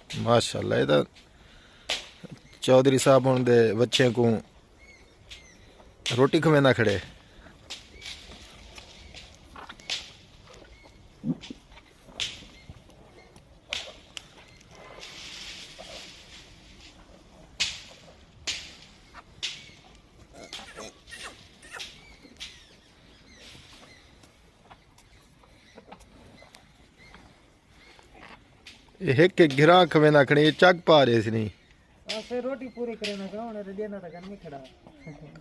माशाल्लाह। ये तो चौधरी साहब हुन दे बच्चे को रोटी खवेंदा खड़े। एक एक गिरा खवेंदा खड़े, ये चक पा रहे सी नहीं। फिर रोटी पूरी करे ना कौन रे देना था घर में खड़ा।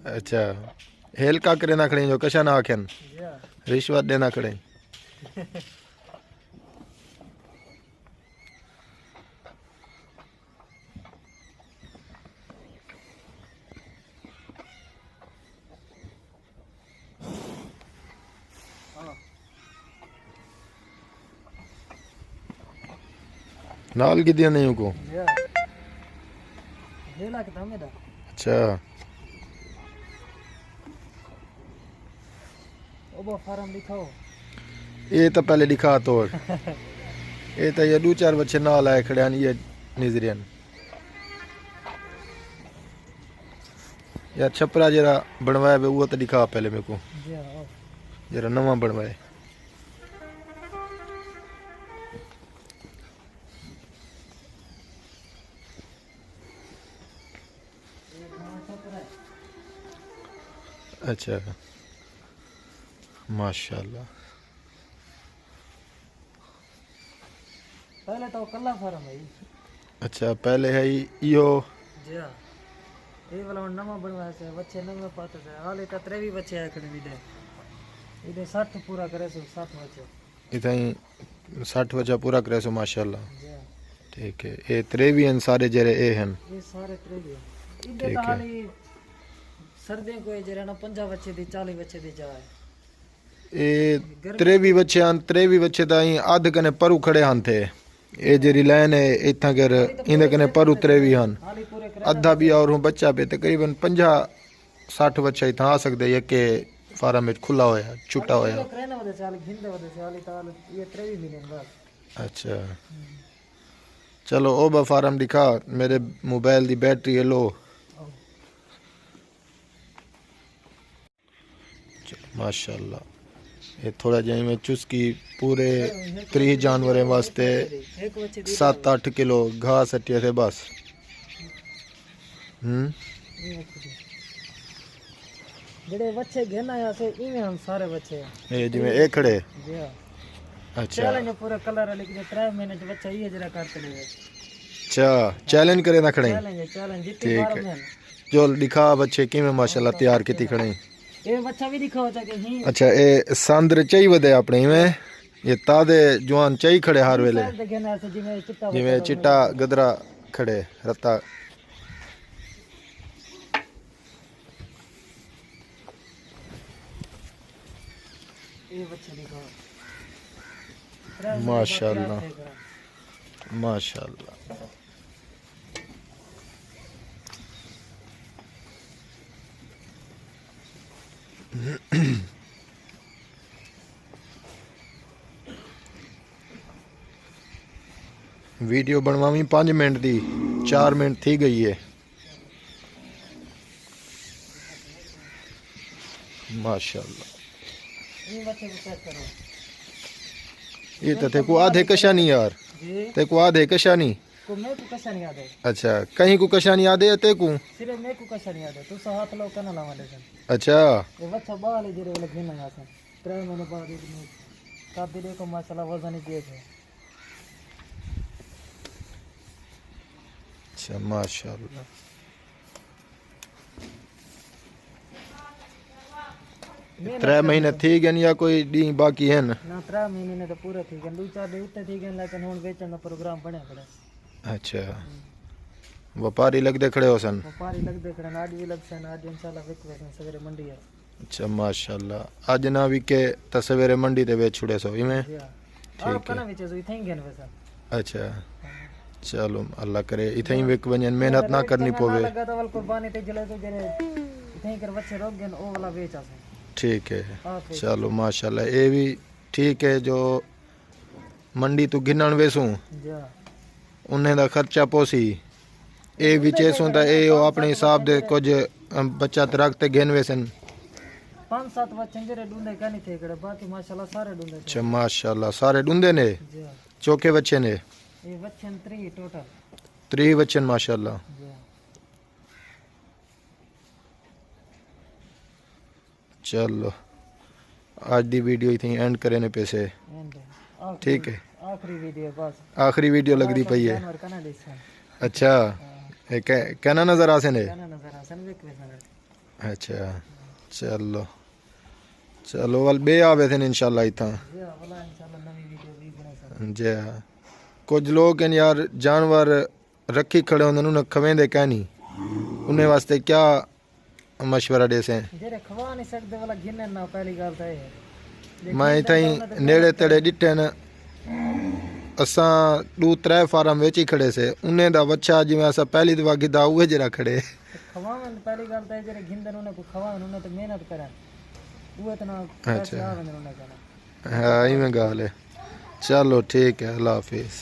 अच्छा, हेल का करे ना खड़े जो कशा ना आखन रिश्वत देना खड़े। नाल की दिया नहीं को। हेला के तमे दा। अच्छा, ओबो फार्म दिखाओ। ये तो पहले दिखा तो ये तो ये दो चार बच्चे नाल आए खड़े ये निजरियन यार। छपरा जरा बनवाया वो तो दिखा पहले मेरे को, जरा नवा बनवाए। अच्छा, माशाल्लाह। पहले तो कल्ला फार्म है। अच्छा, पहले है यो। जी हां, ये वाला नवा बनवाया से बच्चे नवे पाते से हाल एक 23 बच्चे आए खड़े विदे। इधर 60 पूरा करे सो 60 बच्चे। इतनी 60 बच्चा पूरा करे सो माशाल्लाह। जी हां, ठीक है। ये 23 सारे जरे ए हैं। ये सारे 23 इधर ठीक तो है। हाली सर्दियों को जरा ना 50 बच्चे दी 40 बच्चे दी जाए। ये 23 बच्चे ताई आध कने परू खड़े हन थे। ये जेरी लाइन है इतना कर इंदे कने परू 23 हन। हाली पूरे करे अद्धा भी और हूँ बच्चा पे तकरीबन 50-60 बच्चा इतना आ सकते ये के फार्म में खुला होया छुट्टा होया। करे ना वदे साल घिंदे वदे से हाली ताल ये 23 मिले बस। अच्छा, चलो ओ बा फार्म दिखा। मेरे मोबाइल दी बैटरी है लो। माशाल्लाह, ये थोड़ा जाए में चुस्की पूरे 30 जानवरों वास्ते एक बच्चे दी 7-8 किलो घास हटिया थे बस। जेडे बच्चे घेना या से इमे हम सारे बच्चे हैं। ये जिमें एक खड़े। जी हां, अच्छा चैलेंज पूरा कलर है लेकिन 3 महीने के बच्चा ये जरा करते ले। अच्छा, चैलेंज करे ना खड़े। चैलेंज जितनी ठीक फार्म है, है जो दिखा बच्चे कि में माशाल्लाह तैयार की खड़े। ये बच्चा भी दिखाओ ताकि ही अच्छा, ये सांद्र चाई वदे अपने में ये तादे जवान चाई खड़े हर वेले घेना से जिमें चिट्टा गदरा खड़े रत्ता। ये बच्चा दिखाओ। माशाल्लाह माशाल्लाह। वीडियो बनवावी 5 मिनट दी 4 मिनट थी गई है। माशाल्लाह, ये बच्चे को चेक करो। ये तो थे को आधे कशा नहीं यार। जी ते को आधे कशा नहीं। को मैं को कशा नहीं याद है। अच्छा, कहीं को कशा नहीं आधे ते को। सिर्फ मैं को कशा नहीं याद है। तू हाथ लो कना लावा ले। अच्छा, ये बच्चा बाल जरे वाला घेना या से 3 महीने बाद एक में काफी देखो माशाल्लाह वजन ही देख है। अच्छा, माशाल्लाह। 3 महीने थी गए या कोई डी बाकी है ना। 3 महीने ने तो पूरे थी गए। 2-4 दिन उत्ते थी गए लेकिन हुन बेचन का प्रोग्राम बने खड़े। अच्छा, व्यापारी लगदे खड़े हो सन। व्यापारी लग देख रहे आज भी लग सन आज इंशाल्लाह बिक वैसे सवेरे मंडी है। अच्छा, माशाल्लाह। आज ना भी के तसवेरे मंडी ते बेच छुड़े सो इमे। ठीक है ना विच जो इथे गन वैसा। अच्छा, चलो अल्लाह करे इथे ही विक वजन मेहनत ना करनी पवे। लगा तो वाल कुर्बानी ते जले तो जरे इथे कर बच्चे रोक गन ओ वाला बेच आसे। ठीक है, चलो माशाल्लाह। ये भी ठीक है जो मंडी तू गिनन वेसू जा ਉਹਨੇ ਦਾ ਖਰਚਾ ਪੋਸੀ ਇਹ ਵਿਚੇਸ ਹੁੰਦਾ ਇਹ ਉਹ ਆਪਣੇ ਹਿਸਾਬ ਦੇ ਕੁਝ ਬੱਚਤ ਰੱਖ ਤੇ ਗਿਣਵੇਂ ਸਨ 5-7 बच्चे जेरे ढूंढे क्या नहीं थे इकड़े बाकी माशाल्लाह सारे ढूंढे थे अच्छा माशाल्लाह सारे ढूंढे ने जी हाँ। चौके बच्चे ने ये बच्चे 3 टोटल 3 बच्चे माशाल्लाह जी हाँ। चलो आज दी वीडियो इतनी एंड करे ने पैसे एंड आखिरी- ठीक है आखिरी वीडियो बस आखिरी वीडियो लग दी पई है जानवर कना दिसन अच्छा ये कहना नजर आसे ने कना नजर आसन वेक वेसन अच्छा चलो चलो वाल बे आवे थे इंशाल्लाह इतना जी हाँ वाला इंशाल्लाह नवी वीडियो भी बना सन जी हाँ कुछ लोग हैं यार जानवर रखी खड़े होंगे उन्हें खवेंदे कहनी उन्हें वास्ते क्या मशवरा दे से जेरे खवा नहीं सकदे वाला गिनने ना पहली गल तो है मैं इतना ही नेड़े तेड़े डिटे न असां 2-3 फार्म वेच ही खड़े से उन्हें दा बच्चा जिवें असां पहली दफा गिदा उहे जरा खड़े खवावन पहली गल तो है जेरे गिनदन उन्हें को खवावन उन्हें तो मेहनत करन वो इतना अच्छा। पैसे आवन उन्हें करना हाँ इवें गाल है चलो ठीक है अल्लाह हाफिज़